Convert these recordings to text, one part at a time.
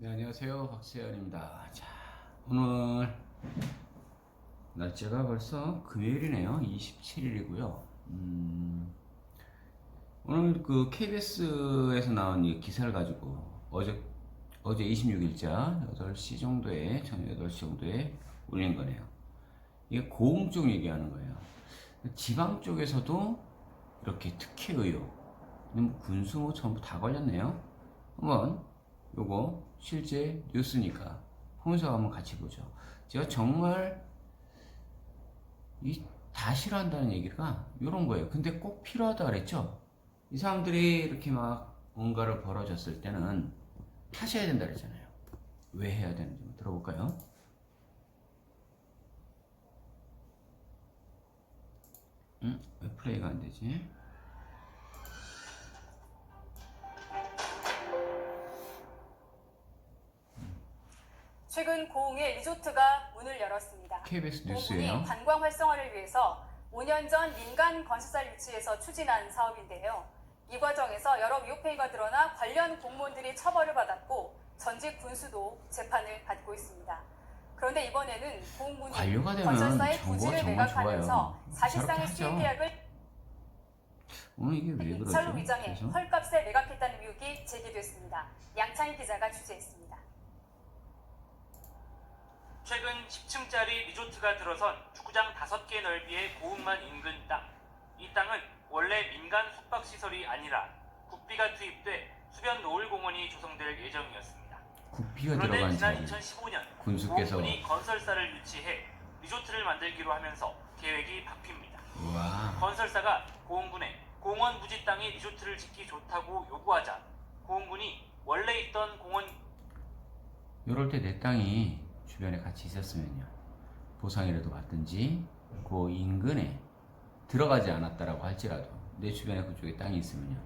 네, 안녕하세요. 박세현입니다. 자, 오늘 날짜가 벌써 금요일이네요. 27일이고요. 오늘 그 KBS에서 나온 이 기사를 가지고 어제 26일자 8시 정도에, 저녁 8시 정도에 올린 거네요. 이게 고흥 쪽 얘기하는 거예요. 지방 쪽에서도 이렇게 특혜 의혹, 뭐 군수 뭐 전부 다 걸렸네요. 한번 요거 실제 뉴스니까 보면서 한번 같이 보죠. 제가 정말 다 싫어한다는 얘기가 이런 거예요. 근데 꼭 필요하다 그랬죠. 이 사람들이 이렇게 막 뭔가를 벌어졌을 때는 하셔야 된다 그랬잖아요. 왜 해야 되는지 한번 들어볼까요? 왜 플레이가 안 되지? 최근 고흥의 리조트가 문을 열었습니다. KBS 뉴스예요. 고흥이 관광 활성화를 위해서 5년 전 민간 건설사 유치에서 추진한 사업인데요. 이 과정에서 여러 위법행위가 드러나 관련 공무원들이 처벌을 받았고 전직 군수도 재판을 받고 있습니다. 그런데 이번에는 고흥군이 관료가 되면 건설사의 정보가 부지를 정말 매각하면서 좋아요. 사실상의 저렇게 수익 하죠. 계약을 오늘 이게 왜 그러죠? 입찰로 위장해 그래서? 헐값에 매각했다는 의혹이 제기됐습니다. 양창희 기자가 취재했습니다. 최근 10층짜리 리조트가 들어선 축구장 5개 넓이의 고흥만 인근 땅. 이 땅은 원래 민간 숙박시설이 아니라 국비가 투입돼 수변 노을공원이 조성될 예정이었습니다. 국비가 그런데 들어간 지난 자리. 2015년 군수께서 고흥군이 건설사를 유치해 리조트를 만들기로 하면서 계획이 바뀝니다. 우와. 건설사가 고흥군에 공원 부지 땅에 리조트를 짓기 좋다고 요구하자 고흥군이 원래 있던 공원 이럴 때 내 땅이 주변에 같이 있었으면요, 보상이라도 받든지 그 인근에 들어가지 않았다라고 할지라도 내 주변에 그쪽에 땅이 있으면요,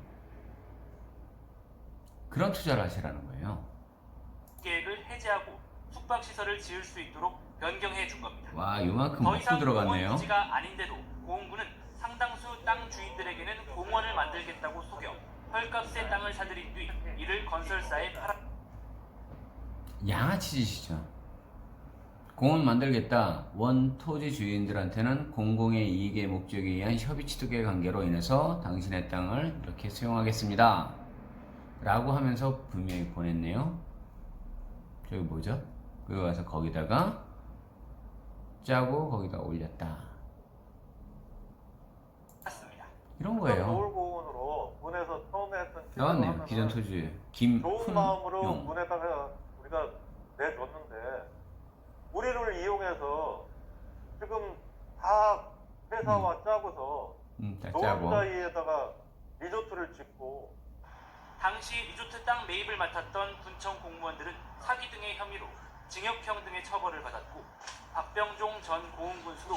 그런 투자를 하시라는 거예요. 계획을 해제하고 숙박시설을 지을 수 있도록 변경해 준 겁니다. 와, 요만큼 더 먹고 이상 공원 들어갔네요. 부지가 아닌데도 고흥군은 상당수 땅 주인들에게는 공원을 만들겠다고 속여 헐값에 땅을 사들인 뒤 이를 건설사에 팔아 양아치 짓이죠. 공원 만들겠다. 원 토지 주인들한테는 공공의 이익의 목적에 의한 협의 취득의 관계로 인해서 당신의 땅을 이렇게 수용하겠습니다 라고 하면서 분명히 보냈네요. 저기 뭐죠? 그리고 와서 거기다가 짜고 거기다 올렸다, 습니다 이런 거예요. 노을공원으로 문에서 처음에 했던 나왔네요. 기존 토지 좋은 마음으로 김훈용. 문에다가 우리가 내줬는데 우리를 이용해서 지금 다 회사와 짜고서 다 좋은 짜고. 자리에다가 리조트를 짓고 당시 리조트 땅 매입을 맡았던 군청 공무원들은 사기 등의 혐의로 징역형 등의 처벌을 받았고 박병종 전 고흥군수도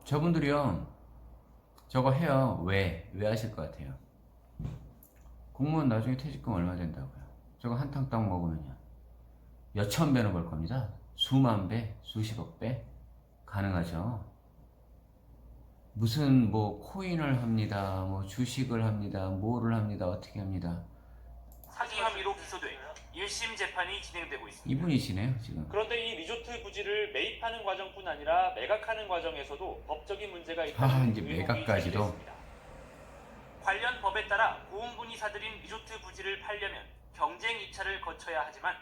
저분들이요, 저거 해요. 왜 하실 것 같아요? 공무원 나중에 퇴직금 얼마 된다고요? 저거 한탕 땅 먹으면요, 몇천 배는 벌 겁니다. 수만 배, 수십억 배 가능하죠. 무슨 뭐 코인을 합니다, 뭐 주식을 합니다, 뭐를 합니다, 어떻게 합니다. 사기 혐의로 기소돼 1심 재판이 진행되고 있습니다. 이분이시네요 지금. 그런데 이 리조트 부지를 매입하는 과정뿐 아니라 매각하는 과정에서도 법적인 문제가 아, 있다는 이제 의혹이 매각까지도? 제기됐습니다. 관련 법에 따라 고흥군이 사들인 리조트 부지를 팔려면 경쟁 입찰을 거쳐야 하지만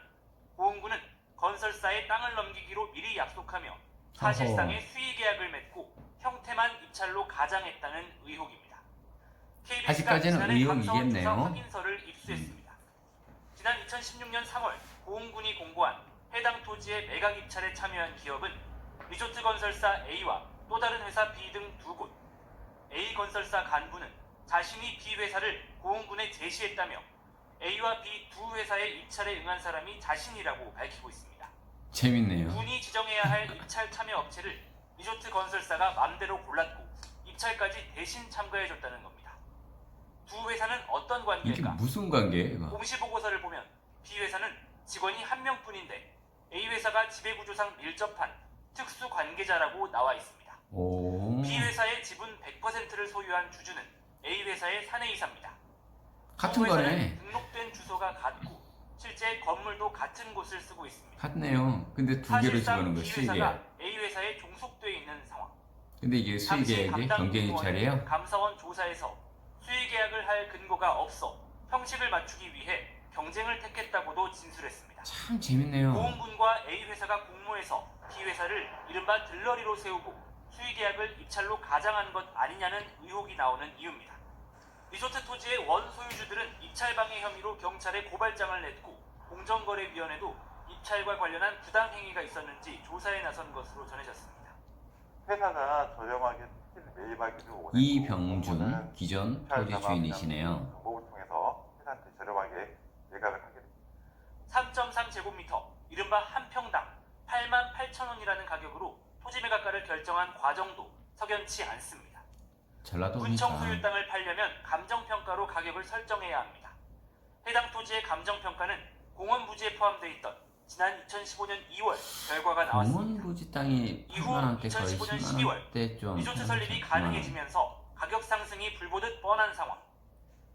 고흥군은 건설사에 땅을 넘기기로 미리 약속하며 사실상의 수의 계약을 맺고 형태만 입찰로 가장했다는 의혹입니다. KBS가 아직까지는 지난해 의혹이겠네요. 감사원 조사 확인서를 입수했습니다. 지난 2016년 3월 고흥군이 공고한 해당 토지의 매각 입찰에 참여한 기업은 리조트 건설사 A와 또 다른 회사 B 등 두 곳. A 건설사 간부는 자신이 B 회사를 고흥군에 제시했다며 A와 B 두 회사의 입찰에 응한 사람이 자신이라고 밝히고 있습니다. 재밌네요. 군이 지정해야 할 입찰 참여 업체를 리조트 건설사가 맘대로 골랐고 입찰까지 대신 참가해줬다는 겁니다. 두 회사는 어떤 이게 관계일까? 무슨 관계예요 이거? 공시보고서를 보면 B 회사는 직원이 한 명뿐인데 A 회사가 지배구조상 밀접한 특수 관계자라고 나와 있습니다. 오, B 회사의 지분 100%를 소유한 주주는 A 회사의 사내이사입니다. 같은 두 회사는 거네. 등록된 주소가 같고 실제 건물도 같은 곳을 쓰고 있습니다. 같네요. 근데 두 개를 집어넣은 거예요. B 수의계약. 회사가 A 회사에 종속돼 있는 상황. 근데 이게 당시 수의계약이 담당 경쟁 공무원은 입찰이에요. 감사원 조사에서 수의계약을 할 근거가 없어 형식을 맞추기 위해 경쟁을 택했다고도 진술했습니다. 참 재밌네요. 고흥군과 A 회사가 공모해서 B 회사를 이른바 들러리로 세우고 수의계약을 입찰로 가장한 것 아니냐는 의혹이 나오는 이유입니다. 리조트 토지의 원 소유주들은 입찰 방해 혐의로 경찰에 고발장을 냈고 공정거래위원회도 입찰과 관련한 부당 행위가 있었는지 조사에 나선 것으로 전해졌습니다. 회사가 저렴하게 토지를 매입하기를 원했고 이병준 기존 입찰 토지 주인이시네요. 방법을 통해서 회사한테 저렴하게 매각을 하게 됩니다. 3.3제곱미터, 이른바 한 평당 88,000원이라는 가격으로 토지 매각가를 결정한 과정도 석연치 않습니다. 전라도니까. 군청 소유 땅을 팔려면 감정평가로 가격을 설정해야 합니다. 해당 토지의 감정평가는 공원 부지에 포함되어 있던 지난 2015년 2월 결과가 나왔습니다. 공원 부지 땅이 이후 8만 원대 거의 2015년 10만 원대 좀. 리조트 설립이 가능해지면서 가격 상승이 불보듯 뻔한 상황.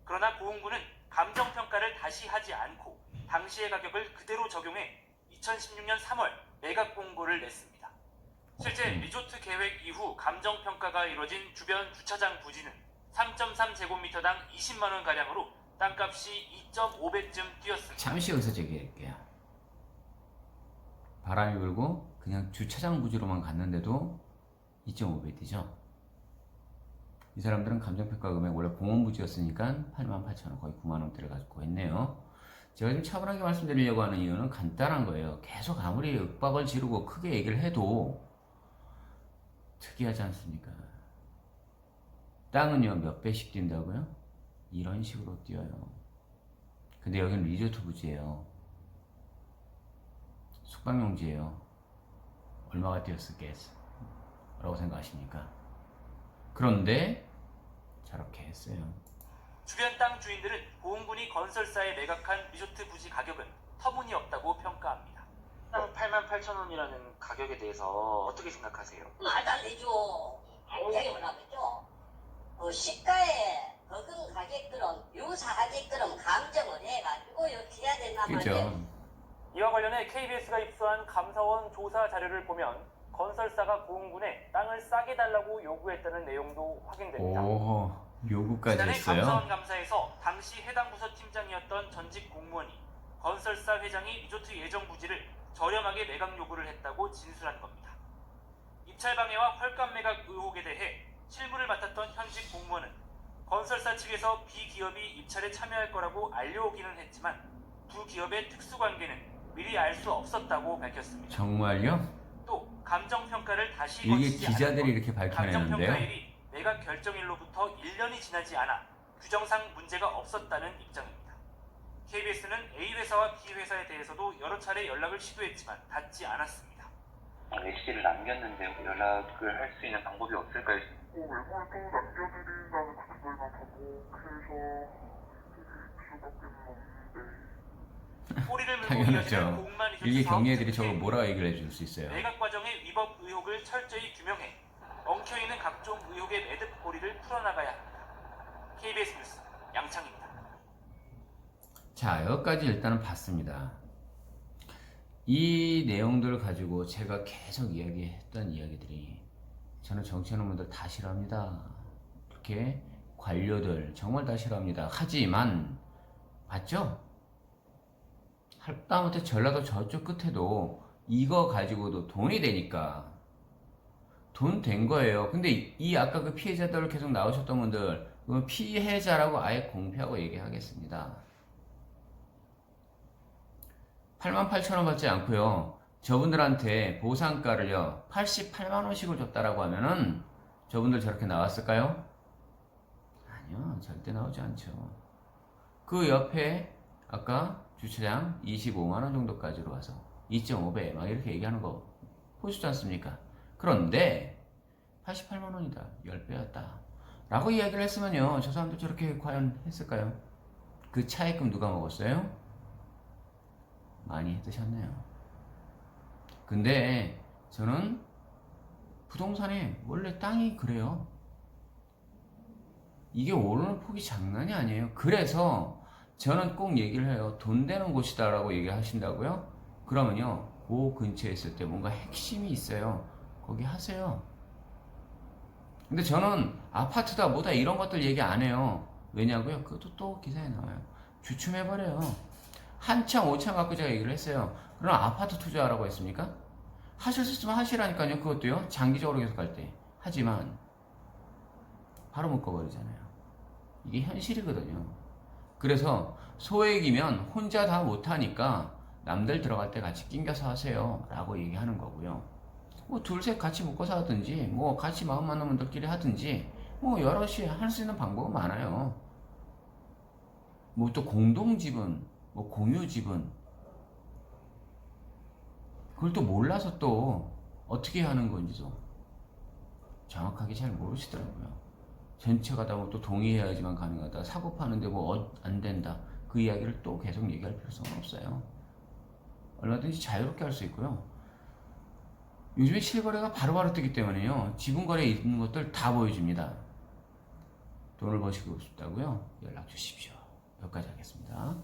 그러나 고흥군은 감정평가를 다시 하지 않고 당시의 가격을 그대로 적용해 2016년 3월 매각 공고를 냈습니다. 실제 리조트 계획 이후 감정평가가 이뤄진 주변 주차장 부지는 3.3제곱미터당 20만 원 가량으로 땅값이 2.5배쯤 뛰었습니다. 잠시 여기서 제기할게요. 바람이 불고 그냥 주차장 부지로만 갔는데도 2.5배 뛰죠. 이 사람들은 감정평가 금액 원래 공원 부지였으니까 88,000원 거의 9만 원대를 가지고 있네요. 제가 지금 차분하게 말씀드리려고 하는 이유는 간단한 거예요. 계속 아무리 윽박을 지르고 크게 얘기를 해도 특이하지 않습니까? 땅은요 몇 배씩 뛴다고요? 이런 식으로 뛰어요. 근데 여기는 리조트 부지예요. 숙박용지예요. 얼마가 뛰었을까라고 생각하십니까? 그런데 저렇게 했어요. 주변 땅 주인들은 고흥군이 건설사에 매각한 리조트 부지 가격은 터무니없다고 평가합니다. 땅 88,000원이라는 가격에 대해서 어떻게 생각하세요? 말도 안 되죠. 굉장히 올라갔죠. 그 시가에 적은 가격들은 유사하게끔 감정을 해가지고 이렇게 해야 된단 말이에요. 그죠? 이와 관련해 KBS가 입수한 감사원 조사 자료를 보면 건설사가 고흥군에 땅을 싸게 달라고 요구했다는 내용도 확인됩니다. 오, 요구까지 지난해 했어요? 감사원 감사에서 당시 해당 부서 팀장이었던 전직 공무원이 건설사 회장이 리조트 예정 부지를 저렴하게 매각 요구를 했다고 진술한 겁니다. 입찰 방해와 헐값 매각 의혹에 대해 실무를 맡았던 현직 공무원은 건설사 측에서 비기업이 입찰에 참여할 거라고 알려오기는 했지만 두 기업의 특수관계는 미리 알 수 없었다고 밝혔습니다. 정말요? 또 감정평가를 다시 이게 거치지 않은 기자들이 것, 이렇게 밝혀내는데요. 감정평가일이 매각 결정일로부터 1년이 지나지 않아 규정상 문제가 없었다는 입장입니다. KBS는 A 회사와 B 회사에 대해서도 여러 차례 연락을 시도했지만 닿지 않았습니다. 메시지를 남겼는데 연락을 할 수 있는 방법이 없을까요? 외부에도 남겨드린다는 그거에만 반복해서 수밖에 없는데 꼬리를 물고 당연하죠. 이어지는 고흥만 리조트 이게 사업 경리애들이 특혜 저걸 뭐라고 얘기를 해줄 수 있어요. 매각 과정의 위법 의혹을 철저히 규명해 엉켜있는 각종 의혹의 매듭 고리를 풀어나가야 합니다. KBS 뉴스 양창입니다. 자, 여기까지 일단은 봤습니다. 이 내용들을 가지고 제가 계속 이야기했던 이야기들이 저는 정치하는 분들 다 싫어합니다. 이렇게 관료들 정말 다 싫어합니다. 하지만 맞죠? 하다못해 전라도 저쪽 끝에도 이거 가지고도 돈이 되니까 돈 된 거예요. 근데 이 아까 그 피해자들 계속 나오셨던 분들 그건 피해자라고 아예 공표하고 얘기하겠습니다. 88,000원 받지 않고요. 저분들한테 보상가를요 88만원씩을 줬다라고 하면은 저분들 저렇게 나왔을까요? 아니요, 절대 나오지 않죠. 그 옆에 아까 주차장 25만원 정도까지로 와서 2.5배 막 이렇게 얘기하는 거 보시지 않습니까? 그런데 88만원이다 10배였다 라고 이야기를 했으면요 저 사람들 저렇게 과연 했을까요? 그 차액금 누가 먹었어요? 많이 해드셨네요. 근데 저는 부동산에 원래 땅이 그래요. 이게 오르는 폭이 장난이 아니에요. 그래서 저는 꼭 얘기를 해요. 돈 되는 곳이다라고 얘기하신다고요? 그러면요, 그 근처에 있을 때 뭔가 핵심이 있어요. 거기 하세요. 근데 저는 아파트다 뭐다 이런 것들 얘기 안 해요. 왜냐고요? 그것도 또 기사에 나와요. 주춤해버려요. 한창 5천 갖고 제가 얘기를 했어요. 그럼 아파트 투자하라고 했습니까? 하실 수 있으면 하시라니까요. 그것도요. 장기적으로 계속 갈 때. 하지만 바로 묶어버리잖아요. 이게 현실이거든요. 그래서 소액이면 혼자 다 못하니까 남들 들어갈 때 같이 낑겨서 하세요 라고 얘기하는 거고요. 뭐 둘셋 같이 묶어서 하든지 뭐 같이 마음 맞는 분들끼리 하든지 뭐 여럿이 할 수 있는 방법은 많아요. 뭐 또 공동지분, 뭐 공유지분, 그걸 또 몰라서 또 어떻게 하는 건지도 정확하게 잘 모르시더라고요. 전체가 다 뭐 또 동의해야지만 가능하다, 사고 파는데 뭐 안 된다, 그 이야기를 또 계속 얘기할 필요성은 없어요. 얼마든지 자유롭게 할 수 있고요. 요즘에 실거래가 바로바로 뜨기 때문에요, 지분거래에 있는 것들 다 보여줍니다. 돈을 버시고 싶다고요? 연락 주십시오. 여기까지 하겠습니다.